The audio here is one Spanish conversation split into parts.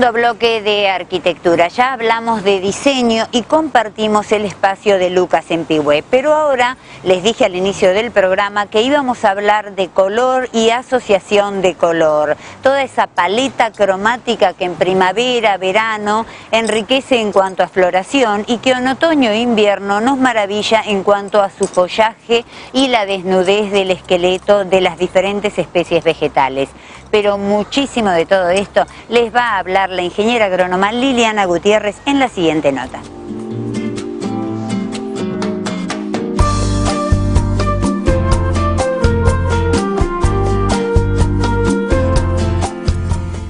Segundo bloque de arquitectura. Ya hablamos de diseño y compartimos el espacio de Lucas Empigüé, pero ahora les dije al inicio del programa que íbamos a hablar de color y asociación de color. Toda esa paleta cromática que en primavera, verano enriquece en cuanto a floración y que en otoño e invierno nos maravilla en cuanto a su follaje y la desnudez del esqueleto de las diferentes especies vegetales. Pero muchísimo de todo esto les va a hablar la ingeniera agrónoma Liliana Gutiérrez en la siguiente nota.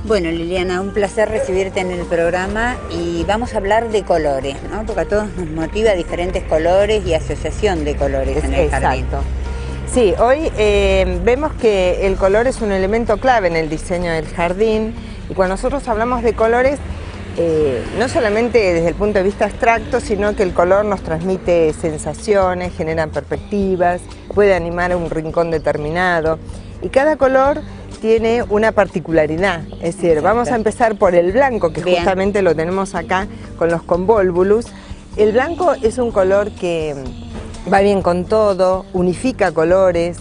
Bueno, Liliana, un placer recibirte en el programa y vamos a hablar de colores, ¿no? Porque a todos nos motiva diferentes colores y asociación de colores en el jardín. Exacto. Sí, hoy vemos que el color es un elemento clave en el diseño del jardín y cuando nosotros hablamos de colores, no solamente desde el punto de vista abstracto, sino que el color nos transmite sensaciones, genera perspectivas, puede animar a un rincón determinado y cada color tiene una particularidad, es decir, vamos a empezar por el blanco, que Bien. Justamente lo tenemos acá con los convolvulus. El blanco es un color que va bien con todo, unifica colores,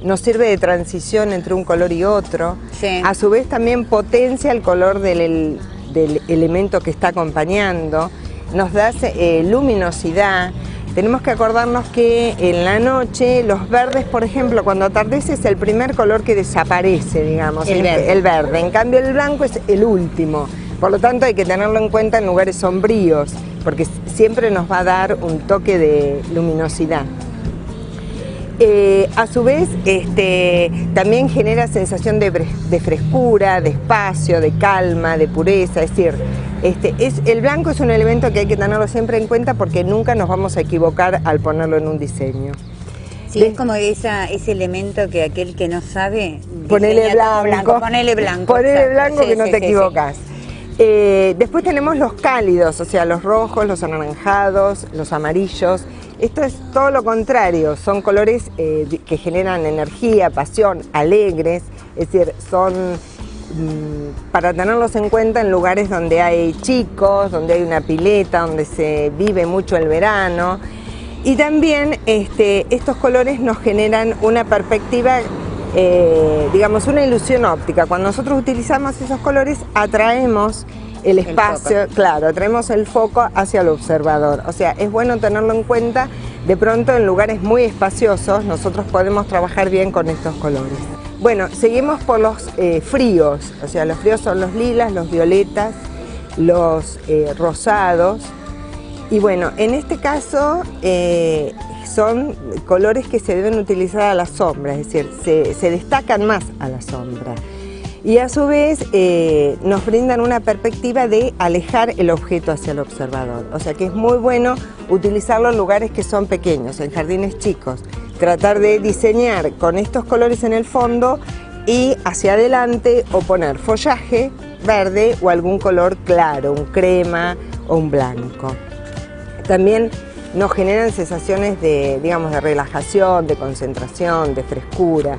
nos sirve de transición entre un color y otro. Sí. A su vez también potencia el color del elemento que está acompañando, nos da luminosidad. Tenemos que acordarnos que en la noche los verdes, por ejemplo, cuando atardece es el primer color que desaparece, digamos, El verde. el verde. En cambio el blanco es el último, por lo tanto hay que tenerlo en cuenta en lugares sombríos, porque siempre nos va a dar un toque de luminosidad. A su vez, también genera sensación de frescura, de espacio, de calma, de pureza, es decir, el blanco es un elemento que hay que tenerlo siempre en cuenta porque nunca nos vamos a equivocar al ponerlo en un diseño. Sí, es como ese elemento que aquel que no sabe, Ponele diseña todo blanco. Ponele blanco. Ponele exacto. blanco Sí, que no sí, te sí, equivocas. Después tenemos los cálidos, o sea, los rojos, los anaranjados, los amarillos. Esto es todo lo contrario, son colores que generan energía, pasión, alegres, es decir, son para tenerlos en cuenta en lugares donde hay chicos, donde hay una pileta, donde se vive mucho el verano. Y también estos colores nos generan una perspectiva, digamos, una ilusión óptica. Cuando nosotros utilizamos esos colores atraemos el espacio, claro, atraemos el foco hacia el observador. O sea, es bueno tenerlo en cuenta. De pronto en lugares muy espaciosos nosotros podemos trabajar bien con estos colores. Bueno, seguimos por los fríos. O sea, los fríos son los lilas, los violetas, los rosados. Y bueno, en este caso son colores que se deben utilizar a la sombra, es decir, se destacan más a la sombra. Y a su vez nos brindan una perspectiva de alejar el objeto hacia el observador. O sea que es muy bueno utilizarlo en lugares que son pequeños, en jardines chicos. Tratar de diseñar con estos colores en el fondo y hacia adelante o poner follaje verde o algún color claro, un crema o un blanco. También nos generan sensaciones de, digamos, de relajación, de concentración, de frescura.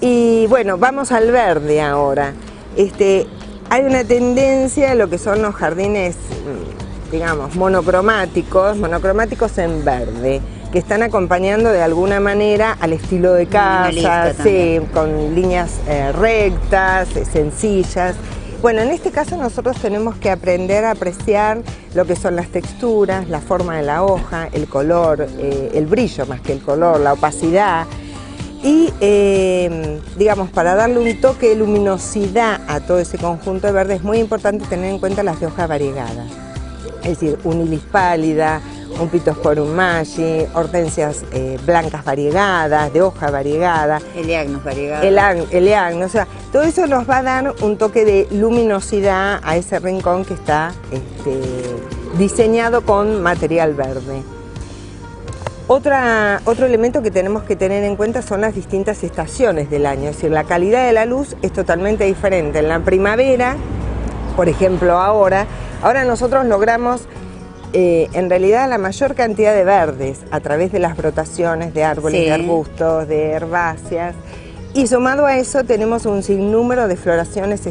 Y bueno, vamos al verde ahora. Hay una tendencia a lo que son los jardines, digamos, monocromáticos en verde, que están acompañando de alguna manera al estilo de casa, sí, con líneas rectas, sencillas. Bueno, en este caso nosotros tenemos que aprender a apreciar lo que son las texturas, la forma de la hoja, el color, el brillo más que el color, la opacidad. Y, digamos, para darle un toque de luminosidad a todo ese conjunto de verde es muy importante tener en cuenta las de hoja variegada. Es decir, un ilis pálida, un Pittosporum maggi, hortensias blancas variegadas, de hoja variegada. Eleagnus variegado. Eleagnus, o sea, todo eso nos va a dar un toque de luminosidad a ese rincón que está diseñado con material verde. Otro elemento que tenemos que tener en cuenta son las distintas estaciones del año, es decir, la calidad de la luz es totalmente diferente. En la primavera, por ejemplo, ahora nosotros logramos en realidad la mayor cantidad de verdes a través de las brotaciones de árboles, de arbustos, de herbáceas, y sumado a eso tenemos un sinnúmero de floraciones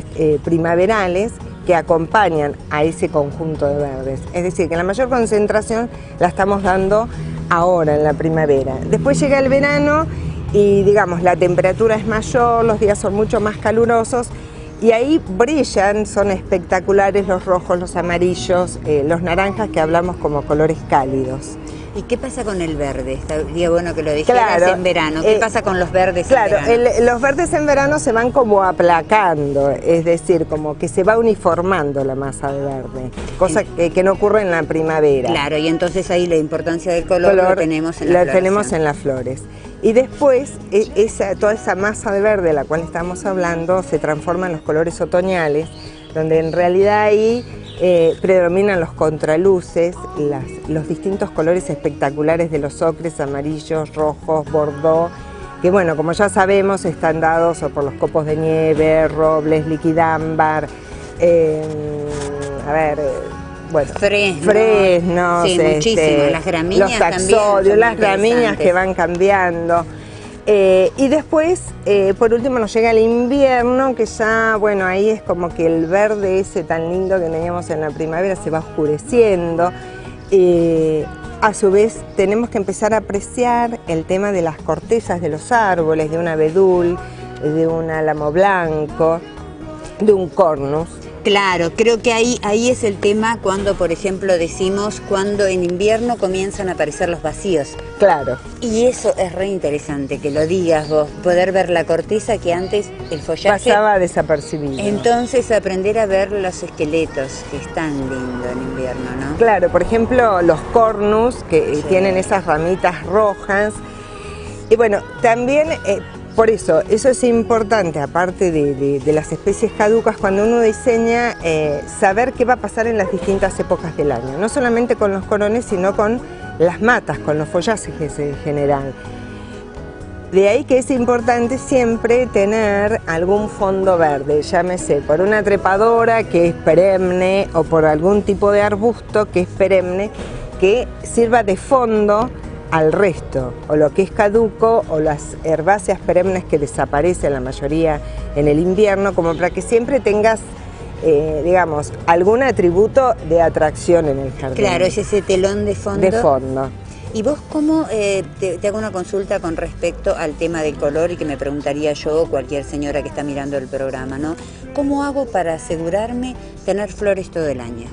primaverales que acompañan a ese conjunto de verdes. Es decir, que la mayor concentración la estamos dando ahora en la primavera. Después llega el verano y digamos la temperatura es mayor, los días son mucho más calurosos y ahí brillan, son espectaculares los rojos, los amarillos, los naranjas que hablamos como colores cálidos. ¿Y qué pasa con el verde? Estaría bueno que lo dijeras en verano. ¿Qué pasa con los verdes en verano? Los verdes en verano se van como aplacando, es decir, como que se va uniformando la masa de verde, cosa que no ocurre en la primavera. Claro, y entonces ahí la importancia del color lo tenemos en las flores. Y después toda esa masa de verde de la cual estamos hablando se transforma en los colores otoñales, donde en realidad ahí predominan los contraluces, los distintos colores espectaculares de los ocres, amarillos, rojos, bordeaux, que bueno, como ya sabemos, están dados por los copos de nieve, robles, liquidámbar, fresnos, sí, muchísimo, las gramíneas, los taxodios, las gramíneas que van cambiando. Y después, por último, nos llega el invierno, que ya, bueno, ahí es como que el verde ese tan lindo que teníamos en la primavera se va oscureciendo. A su vez, tenemos que empezar a apreciar el tema de las cortezas de los árboles, de un abedul, de un álamo blanco, de un cornus. Claro, creo que ahí es el tema cuando, por ejemplo, decimos cuando en invierno comienzan a aparecer los vacíos. Claro. Y eso es re interesante, que lo digas vos, poder ver la corteza que antes el follaje pasaba desapercibido. Entonces aprender a ver los esqueletos, que es tan lindo en invierno, ¿no? Claro, por ejemplo, los cornus, que tienen esas ramitas rojas. Y bueno, también... por eso es importante, aparte de las especies caducas, cuando uno diseña, saber qué va a pasar en las distintas épocas del año. No solamente con los corones, sino con las matas, con los follajes en general. De ahí que es importante siempre tener algún fondo verde, llámese por una trepadora que es perenne o por algún tipo de arbusto que es perenne, que sirva de fondo al resto, o lo que es caduco, o las herbáceas perennes que desaparecen la mayoría en el invierno, como para que siempre tengas, digamos, algún atributo de atracción en el jardín. Claro, es ese telón de fondo. De fondo. ¿Y vos cómo, te hago una consulta con respecto al tema del color y que me preguntaría yo o cualquier señora que está mirando el programa, ¿no? ¿Cómo hago para asegurarme tener flores todo el año?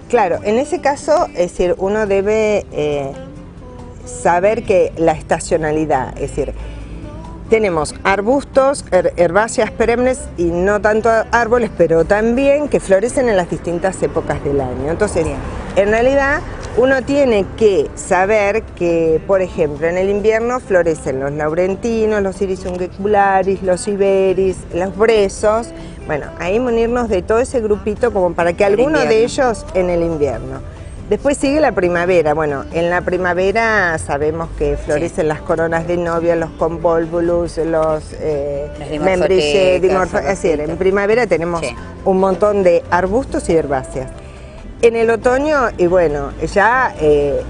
Claro, en ese caso, es decir, uno debe... saber que la estacionalidad, es decir, tenemos arbustos, herbáceas perennes y no tanto árboles, pero también que florecen en las distintas épocas del año. Entonces, en realidad, uno tiene que saber que, por ejemplo, en el invierno florecen los laurentinos, los iris ungicularis, los iberis, los brezos. Bueno, ahí munirnos de todo ese grupito como para que alguno de ellos en el invierno. Después sigue la primavera. Bueno, en la primavera sabemos que florecen las coronas de novia, los convolvulus, los membrillés, dimorfos. Es decir, en primavera tenemos un montón de arbustos y herbáceas. En el otoño, y bueno, ya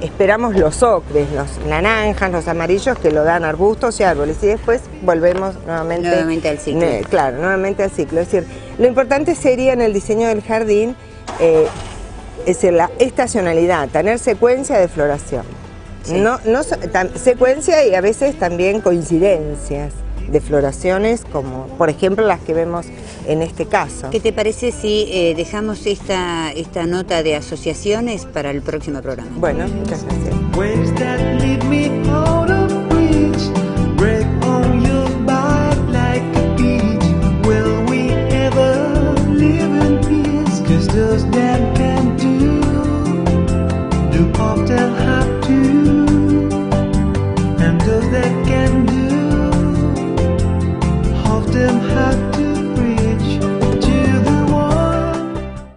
esperamos los ocres, los naranjas, los amarillos que lo dan arbustos y árboles. Y después volvemos nuevamente al ciclo. Claro, nuevamente al ciclo. Es decir, lo importante sería en el diseño del jardín es decir, la estacionalidad, tener secuencia de floración. Sí. Secuencia y a veces también coincidencias de floraciones, como por ejemplo las que vemos en este caso. ¿Qué te parece si dejamos esta nota de asociaciones para el próximo programa? Bueno, muchas gracias.